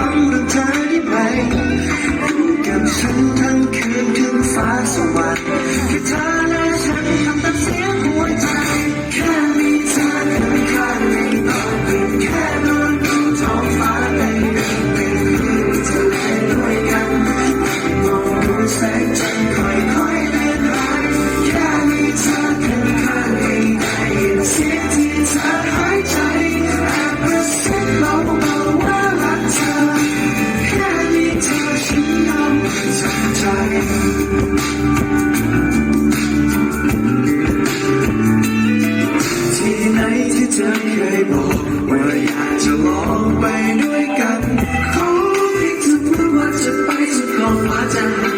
ฟังเรื่องเธอได้ไหมอยู่กับฉันทั้งคืนถึงฟ้าสว่างแค่เธอและฉันทำตามเสียงหัวใจแค่มีเธอข้างๆในตอนดึกแค่นอนดูท้องฟ้าได้เดินเป็นคลื่นทะเลด้วยกันมองดูแสงจันทร์ค่อยๆเลื่อนลอยแค่มีเธอข้างๆในใจเสียงที่เธอหายใจแอบกระซิบเบาๆว่ารักเธอแค่มีเธอฉันยอมสนใจที่ไหนที่เธอเคยบอกว่าอยากจะลองไปด้วยกันขอเพียงเธอพูดว่าจะไปสุดขอบฟ้าจะหา